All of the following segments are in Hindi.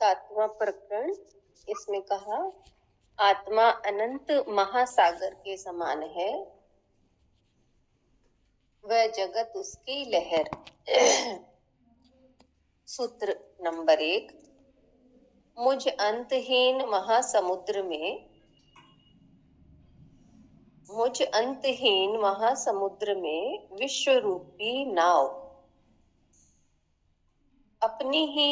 7वां प्रकरण। इसमें कहा आत्मा अनंत महासागर के समान है, वह जगत उसकी लहर। सूत्र नंबर 1। मुझ अंतहीन महासमुद्र में विश्व रूपी नाव अपनी ही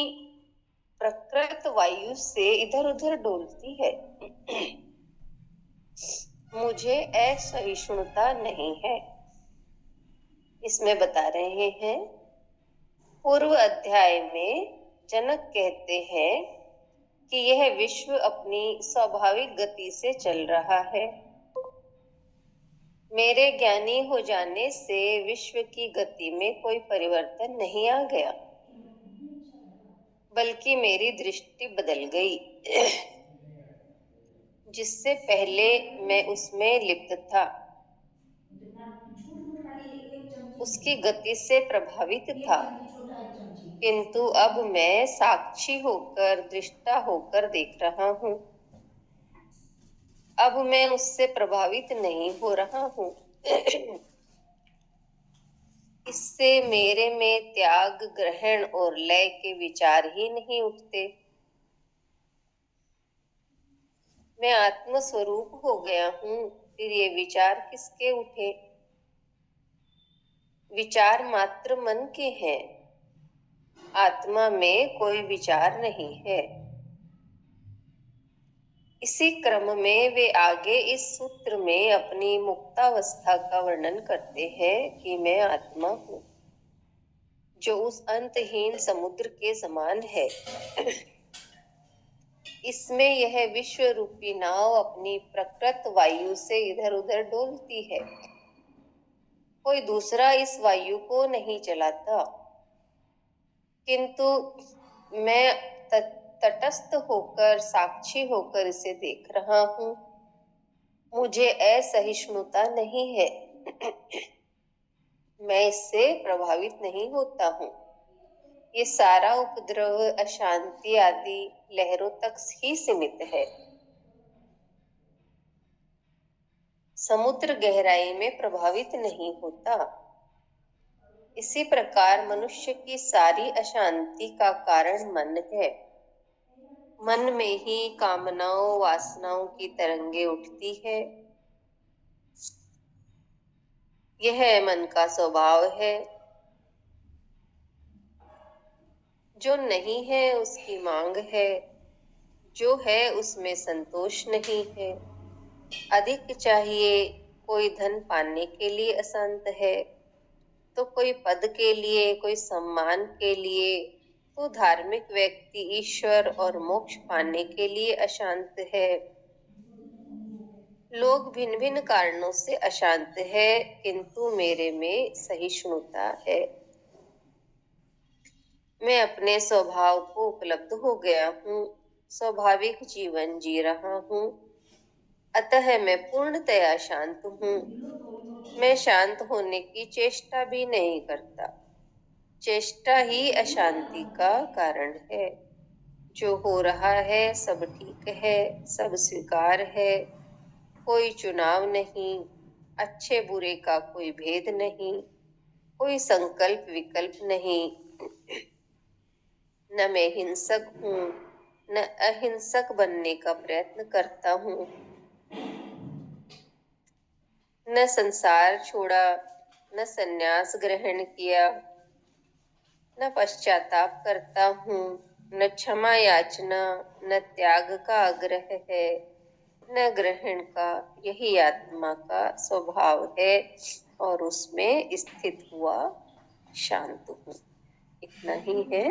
प्रकृत वायु से इधर उधर डोलती है। मुझे असहिष्णुता नहीं है। इसमें बता रहे हैं, पूर्व अध्याय में जनक कहते हैं कि यह विश्व अपनी स्वाभाविक गति से चल रहा है। मेरे ज्ञानी हो जाने से विश्व की गति में कोई परिवर्तन नहीं आ गया, बल्कि मेरी दृष्टि बदल गई। जिससे पहले मैं उसमें लिप्त था, उसकी गति से प्रभावित था, किंतु अब मैं साक्षी होकर, दृष्टा होकर देख रहा हूँ। अब मैं उससे प्रभावित नहीं हो रहा हूँ। इससे मेरे में त्याग, ग्रहण और लय के विचार ही नहीं उठते। मैं आत्म स्वरूप हो गया हूँ, फिर ये विचार किसके उठे? विचार मात्र मन के हैं, आत्मा में कोई विचार नहीं है। इसी क्रम में वे आगे इस सूत्र में अपनी मुक्तावस्था का वर्णन करते हैं कि मैं आत्मा हूँ, जो उस अंतहीन समुद्र के समान है। इसमें यह विश्व रूपी नाव अपनी प्रकृत वायु से इधर उधर डोलती है। कोई दूसरा इस वायु को नहीं चलाता, किंतु मैं तटस्थ होकर, साक्षी होकर इसे देख रहा हूँ। मुझे असहिष्णुता नहीं है। मैं इससे प्रभावित नहीं होता हूँ। ये सारा उपद्रव, अशांति आदि लहरों तक ही सीमित है। समुद्र गहराई में प्रभावित नहीं होता। इसी प्रकार मनुष्य की सारी अशांति का कारण मन है। मन में ही कामनाओं, वासनाओं की तरंगे उठती है। यह मन का स्वभाव है। जो नहीं है उसकी मांग है, जो है उसमें संतोष नहीं है। अधिक चाहिए, कोई धन पाने के लिए अशांत है, तो कोई पद के लिए, कोई सम्मान के लिए, तो धार्मिक व्यक्ति ईश्वर और मोक्ष पाने के लिए अशांत है। लोग भिन्न भिन्न कारणों से अशांत है, किंतु मेरे में सहिष्णुता है। मैं अपने स्वभाव को उपलब्ध हो गया हूँ, स्वाभाविक जीवन जी रहा हूँ, अतः मैं पूर्णतया शांत हूँ। मैं शांत होने की चेष्टा भी नहीं करता। चेष्टा ही अशांति का कारण है। जो हो रहा है सब ठीक है, सब स्वीकार है, कोई चुनाव नहीं, अच्छे बुरे का कोई भेद नहीं, कोई संकल्प विकल्प नहीं। न मैं हिंसक हूँ, न अहिंसक बनने का प्रयत्न करता हूँ। न संसार छोड़ा, न संन्यास ग्रहण किया, न पश्चाताप करता हूँ, न क्षमा याचना, न त्याग का आग्रह है, न ग्रहण का। यही आत्मा का स्वभाव है और उसमें स्थित हुआ शांत हूँ। इतना ही है।